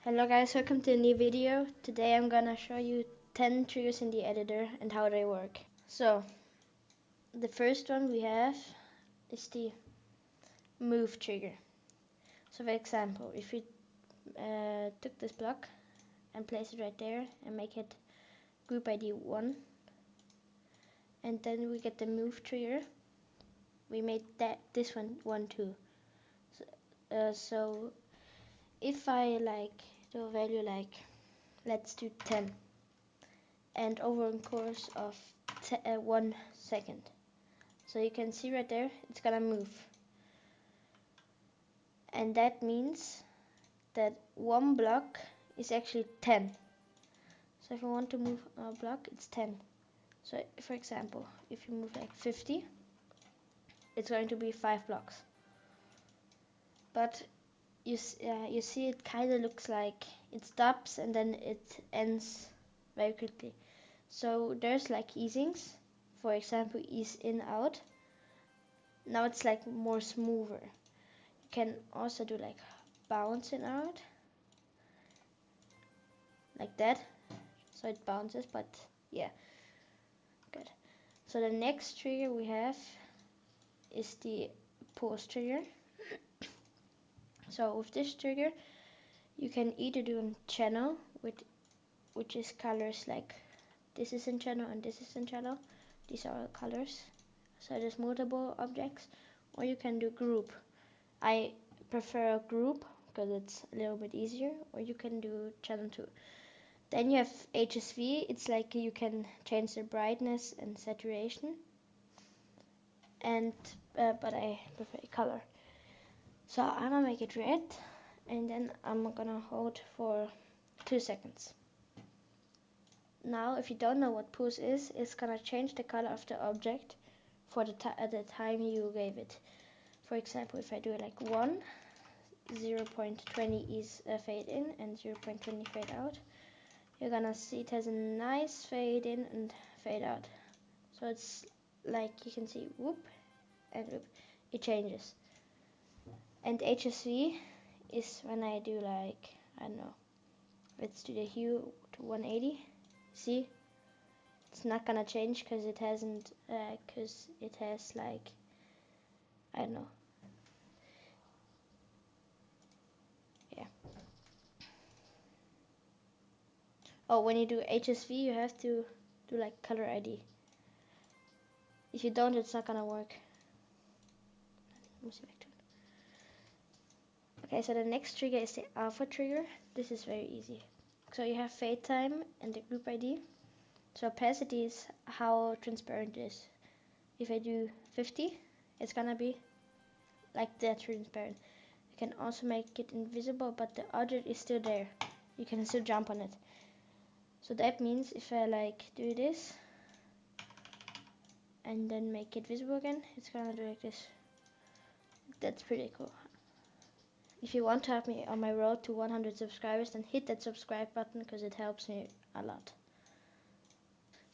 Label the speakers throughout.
Speaker 1: Hello guys, welcome to a new video. Today I'm gonna show you 10 triggers in the editor and how they work. So, the first one we have is the move trigger. So for example, if we took this block and place it right there and make it group ID 1, and then we get the move trigger, we made this one 1 too. So if I do a value let's do 10, and over a course of 1 second. So you can see right there, it's gonna move. And that means that one block is actually 10. So if I want to move a block, it's 10. So for example, if you move like 50, it's going to be 5 blocks. But you see it kind of looks like it stops and then it ends very quickly. So there's like easings, for example, ease in out. Now it's like more smoother. You can also do like bounce in out, like that, so it bounces, but yeah, good. So the next trigger we have is the pause trigger. So with this trigger you can either do a channel which is colors, like this is in channel and this is in channel, these are all colors, so there's multiple objects, or you can do group. I prefer a group because it's a little bit easier, or you can do channel 2. Then you have HSV, it's like you can change the brightness and saturation, and but I prefer color. So I'm gonna make it red, and then I'm gonna hold for 2 seconds. Now if you don't know what pause is, it's gonna change the color of the object for the time you gave it. For example, if I do like 1, 0.20 is fade in and 0.20 fade out, you're gonna see it has a nice fade in and fade out. So it's like you can see whoop and whoop, it changes. And HSV is when I do like, I don't know, let's do the hue to 180. See, it's not gonna change because it hasn't, because it has like, I don't know, yeah. Oh, when you do HSV you have to do like color ID. If you don't, it's not gonna work. Okay, so the next trigger is the alpha trigger. This is very easy. So you have fade time and the group ID. So opacity is how transparent it is. If I do 50, it's gonna be like that transparent. You can also make it invisible, but the object is still there. You can still jump on it. So that means if I like do this and then make it visible again, it's gonna do like this. That's pretty cool. If you want to help me on my road to 100 subscribers, then hit that subscribe button because it helps me a lot.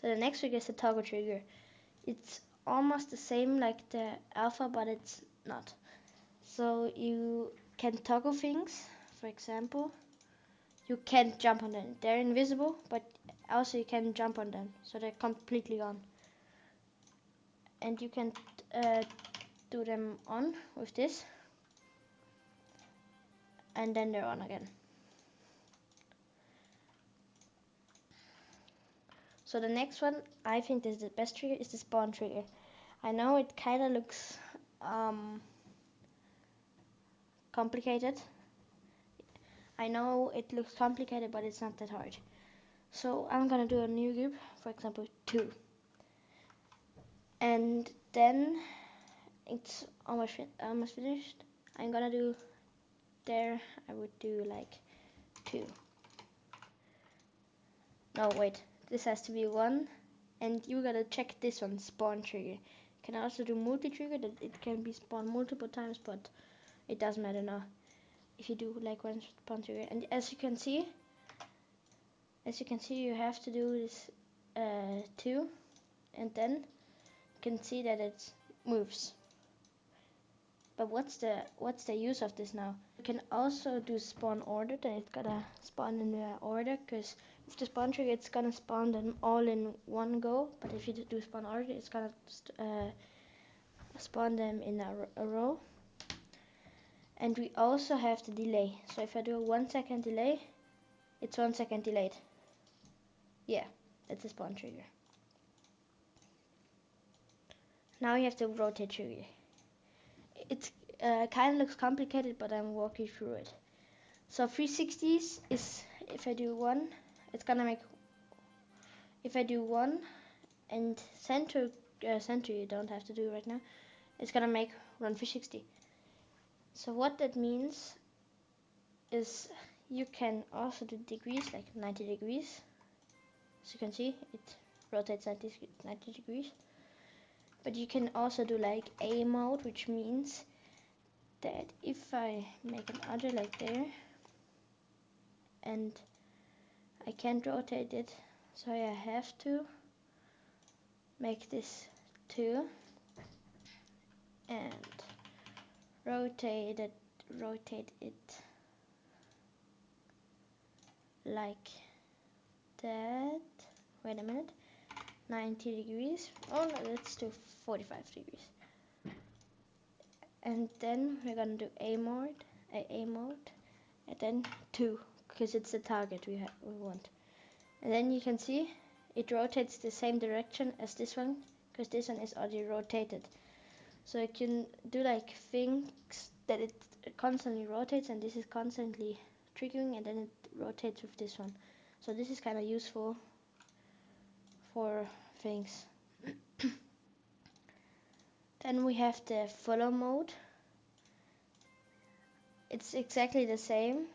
Speaker 1: So the next trigger is the toggle trigger. It's almost the same like the alpha, but it's not. So you can toggle things. For example, you can't jump on them. They're invisible, but also you can jump on them, so they're completely on. And you can do them on with this, and then they're on again. So the next one, I think this is the best trigger, is the spawn trigger. I know it kind of looks complicated. I know it looks complicated, but it's not that hard. So I'm gonna do a new group, for example 2. And then it's almost finished. I'm gonna do there, I would do like 2. No, wait, this has to be 1. And you gotta check this one, spawn trigger. You can also do multi-trigger, that it can be spawned multiple times, but it doesn't matter now. If you do like 1 spawn trigger, and as you can see, you have to do this 2, and then you can see that it moves. But what's the use of this now? You can also do spawn order, then it's gonna spawn in the order, because with the spawn trigger it's gonna spawn them all in one go, but if you do spawn order it's gonna spawn them in a row. And we also have the delay, so if I do a 1 second delay, it's 1 second delayed. Yeah, that's a spawn trigger. Now you have the rotate trigger. It kind of looks complicated, but I'm walking through it. So 360s is, if I do one, it's gonna make, if I do one, and center you don't have to do right now, it's gonna make run 360. So what that means is you can also do degrees, like 90 degrees. As you can see, it rotates 90 degrees. But you can also do like A mode, which means that if I make an order like there, and I can't rotate it, so I have to make this 2 and rotate it like that. Wait a minute, 90 degrees. Oh no, let's do 45 degrees. And then we're gonna do A mode, and then 2, because it's the target we want. And then you can see it rotates the same direction as this one, because this one is already rotated. So you can do like things that it constantly rotates, and this is constantly triggering, and then it rotates with this one. So this is kind of useful for things. Then we have the follow mode. It's exactly the same,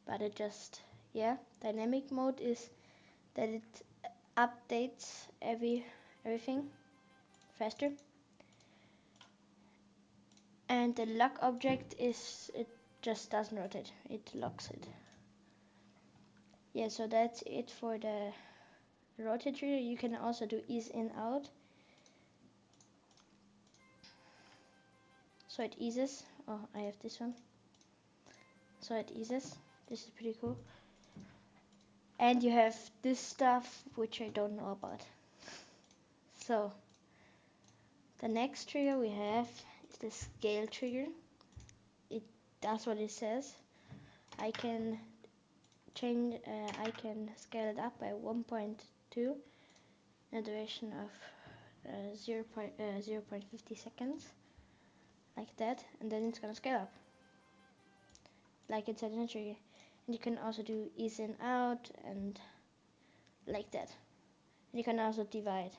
Speaker 1: but it just, yeah. Dynamic mode is that it updates everything faster. And the lock object is, it just doesn't rotate, it locks it. Yeah, so that's it for the rotate trigger. You can also do ease in out. So it eases. Oh, I have this one. So it eases. This is pretty cool. And you have this stuff which I don't know about. So the next trigger we have is the scale trigger. It does what it says. I can change. I can scale it up by 1.2 in a duration of 0.50 seconds, like that, and then it's gonna scale up, like it's in a trigger. And you can also do ease in out and like that. And you can also divide,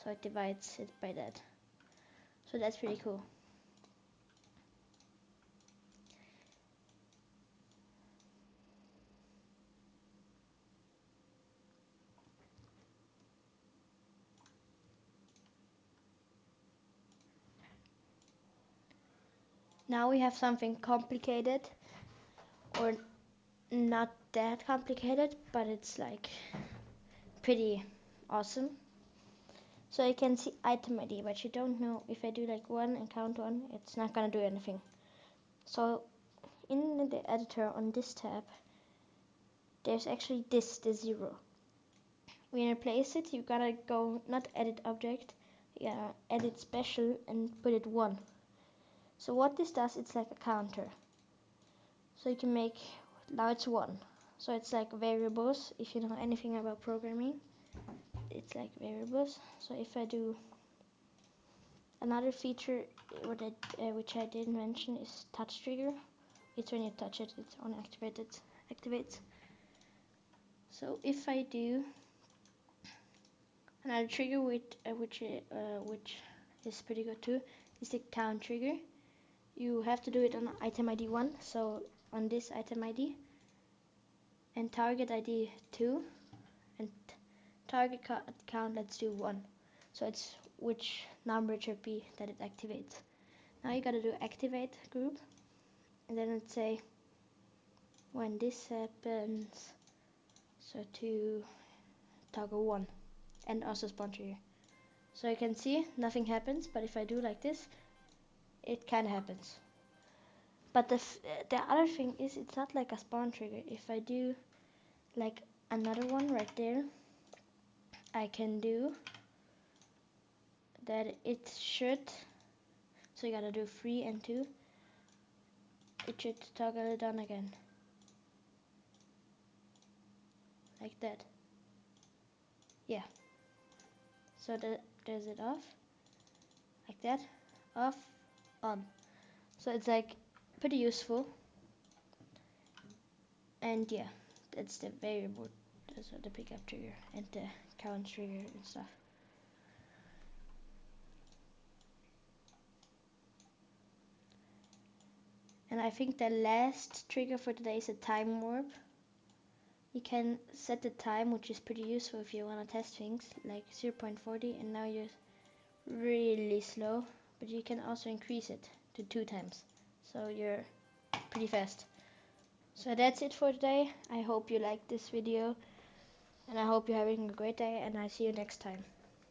Speaker 1: so it divides it by that. So that's pretty cool. Now we have something complicated, or not that complicated, but it's like pretty awesome. So you can see item ID, but you don't know if I do like 1 and count 1, it's not gonna do anything. So in the editor on this tab, there's actually the 0. When you replace it, you gotta go not edit object, you gotta edit special and put it 1. So what this does, it's like a counter. So you can make, now it's 1. So it's like variables. If you know anything about programming, it's like variables. So if I do another feature, which I didn't mention, is touch trigger. It's when you touch it, it's on activates. So if I do another trigger which is pretty good too, is the count trigger. You have to do it on item ID 1, so on this item ID, and target ID 2, and target count, let's do 1. So it's which number it should be that it activates. Now you gotta do activate group, and then let's say when this happens, so to toggle 1, and also spawn trigger. So you can see nothing happens, but if I do like this, it kind of happens. But the other thing is, it's not like a spawn trigger. If I do like another one right there, I can do that. It should, so you gotta do 3 and 2. It should toggle it on again, like that. Yeah. So there's it off, like that, off, on. So it's like pretty useful. And yeah, that's the variable, so the pickup trigger and the count trigger and stuff. And I think the last trigger for today is a time warp. You can set the time, which is pretty useful if you want to test things, like 0.40, and now you're really slow, but you can also increase it to 2 times, so you're pretty fast. So that's it for today. I hope you liked this video, and I hope you're having a great day, and I see you next time.